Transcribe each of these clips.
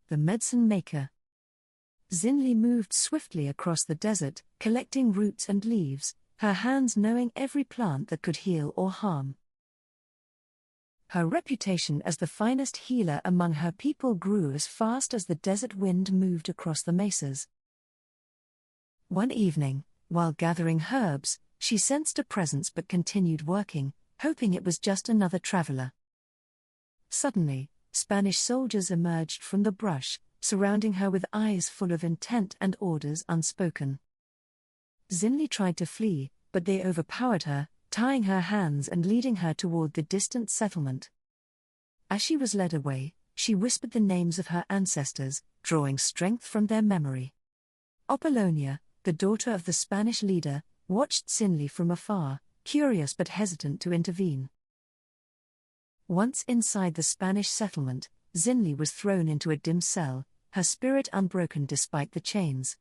the medicine maker. Zinli moved swiftly across the desert, collecting roots and leaves, her hands knowing every plant that could heal or harm. Her reputation as the finest healer among her people grew as fast as the desert wind moved across the mesas. One evening, while gathering herbs, she sensed a presence but continued working, hoping it was just another traveler. Suddenly, Spanish soldiers emerged from the brush, surrounding her with eyes full of intent and orders unspoken. Zinli tried to flee, but they overpowered her, tying her hands and leading her toward the distant settlement. As she was led away, she whispered the names of her ancestors, drawing strength from their memory. Apollonia, the daughter of the Spanish leader, watched Zinli from afar, curious but hesitant to intervene. Once inside the Spanish settlement, Zinli was thrown into a dim cell, her spirit unbroken despite the chains.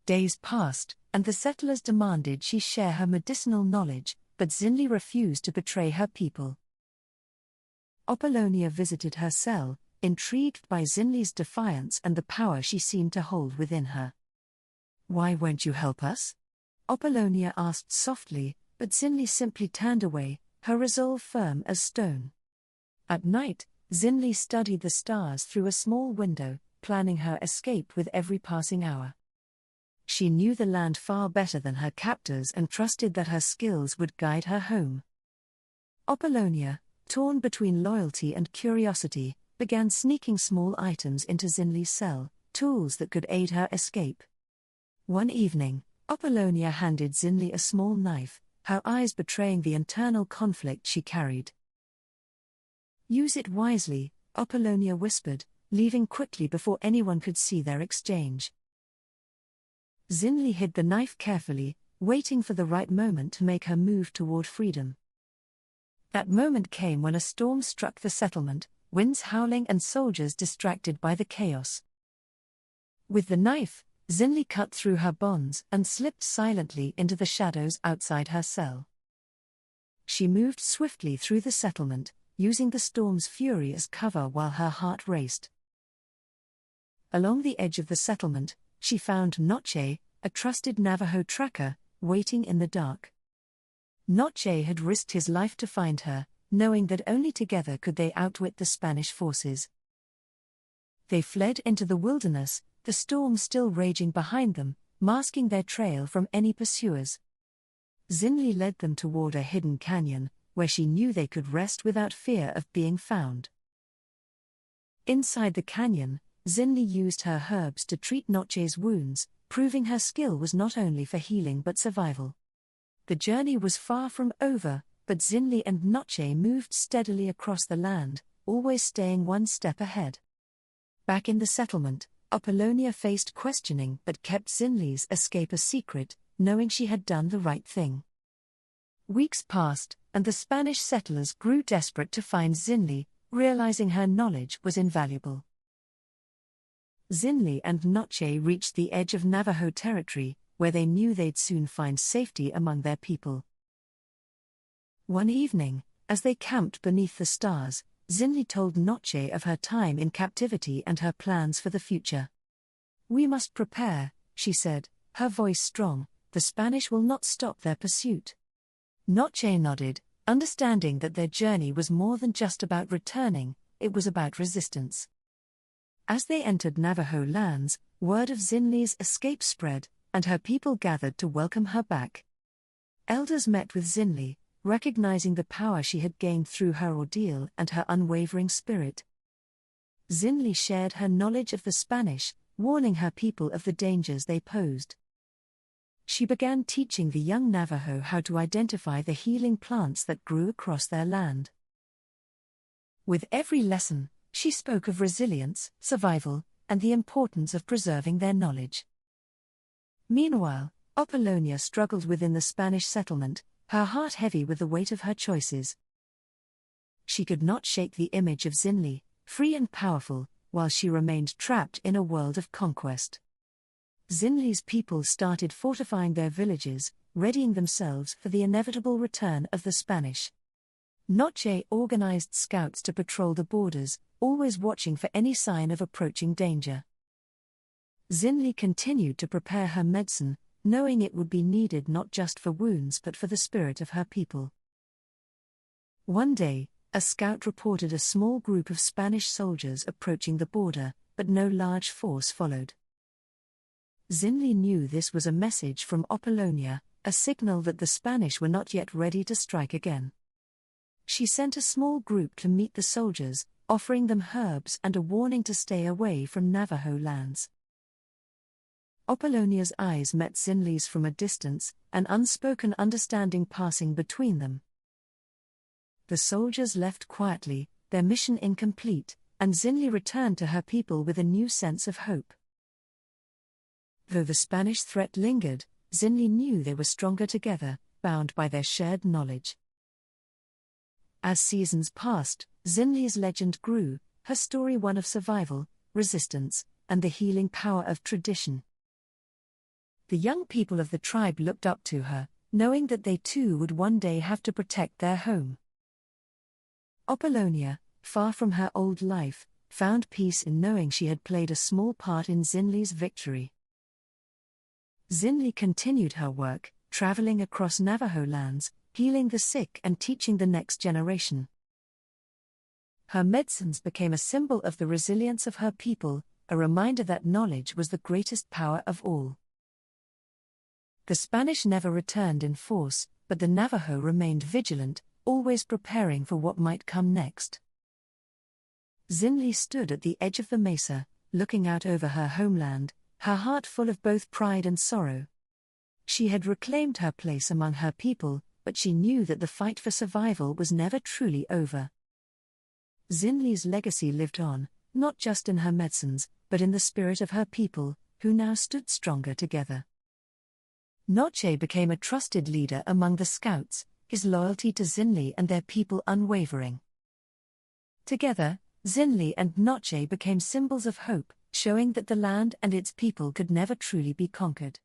Days passed, and the settlers demanded she share her medicinal knowledge, but Zinli refused to betray her people. Apollonia visited her cell, intrigued by Zinli's defiance and the power she seemed to hold within her. "Why won't you help us?" Apollonia asked softly, but Zinli simply turned away, her resolve firm as stone. At night, Zinli studied the stars through a small window, planning her escape with every passing hour. She knew the land far better than her captors and trusted that her skills would guide her home. Apollonia, torn between loyalty and curiosity, began sneaking small items into Zinli's cell, tools that could aid her escape. One evening, Apollonia handed Zinli a small knife, her eyes betraying the internal conflict she carried. "Use it wisely," Apollonia whispered, leaving quickly before anyone could see their exchange. Zinli hid the knife carefully, waiting for the right moment to make her move toward freedom. That moment came when a storm struck the settlement, winds howling and soldiers distracted by the chaos. With the knife, Zinli cut through her bonds and slipped silently into the shadows outside her cell. She moved swiftly through the settlement, using the storm's fury as cover while her heart raced. Along the edge of the settlement, she found Noche, a trusted Navajo tracker, waiting in the dark. Noche had risked his life to find her, knowing that only together could they outwit the Spanish forces. They fled into the wilderness, the storm still raging behind them, masking their trail from any pursuers. Zinli led them toward a hidden canyon, where she knew they could rest without fear of being found. Inside the canyon, Zinli used her herbs to treat Noche's wounds, proving her skill was not only for healing but survival. The journey was far from over, but Zinli and Noche moved steadily across the land, always staying one step ahead. Back in the settlement, Apollonia faced questioning but kept Zinli's escape a secret, knowing she had done the right thing. Weeks passed, and the Spanish settlers grew desperate to find Zinli, realizing her knowledge was invaluable. Zinli and Noche reached the edge of Navajo territory, where they knew they'd soon find safety among their people. One evening, as they camped beneath the stars, Zinli told Noche of her time in captivity and her plans for the future. "We must prepare," she said, her voice strong. "The Spanish will not stop their pursuit." Noche nodded, understanding that their journey was more than just about returning, it was about resistance. As they entered Navajo lands, word of Zinli's escape spread, and her people gathered to welcome her back. Elders met with Zinli, recognizing the power she had gained through her ordeal and her unwavering spirit. Zinli shared her knowledge of the Spanish, warning her people of the dangers they posed. She began teaching the young Navajo how to identify the healing plants that grew across their land. With every lesson, she spoke of resilience, survival, and the importance of preserving their knowledge. Meanwhile, Apollonia struggled within the Spanish settlement, her heart heavy with the weight of her choices. She could not shake the image of Zinli, free and powerful, while she remained trapped in a world of conquest. Zinli's people started fortifying their villages, readying themselves for the inevitable return of the Spanish. Noche organized scouts to patrol the borders, always watching for any sign of approaching danger. Zinli continued to prepare her medicine, knowing it would be needed not just for wounds but for the spirit of her people. One day, a scout reported a small group of Spanish soldiers approaching the border, but no large force followed. Zinli knew this was a message from Apollonia, a signal that the Spanish were not yet ready to strike again. She sent a small group to meet the soldiers, offering them herbs and a warning to stay away from Navajo lands. Apollonia's eyes met Zinli's from a distance, an unspoken understanding passing between them. The soldiers left quietly, their mission incomplete, and Zinli returned to her people with a new sense of hope. Though the Spanish threat lingered, Zinli knew they were stronger together, bound by their shared knowledge. As seasons passed, Zinli's legend grew, her story one of survival, resistance, and the healing power of tradition. The young people of the tribe looked up to her, knowing that they too would one day have to protect their home. Apollonia, far from her old life, found peace in knowing she had played a small part in Zinli's victory. Zinli continued her work, traveling across Navajo lands, healing the sick and teaching the next generation. Her medicines became a symbol of the resilience of her people, a reminder that knowledge was the greatest power of all. The Spanish never returned in force, but the Navajo remained vigilant, always preparing for what might come next. Zinli stood at the edge of the mesa, looking out over her homeland, her heart full of both pride and sorrow. She had reclaimed her place among her people, but she knew that the fight for survival was never truly over. Zinli's legacy lived on, not just in her medicines, but in the spirit of her people, who now stood stronger together. Noche became a trusted leader among the scouts, his loyalty to Zinli and their people unwavering. Together, Zinli and Noche became symbols of hope, showing that the land and its people could never truly be conquered.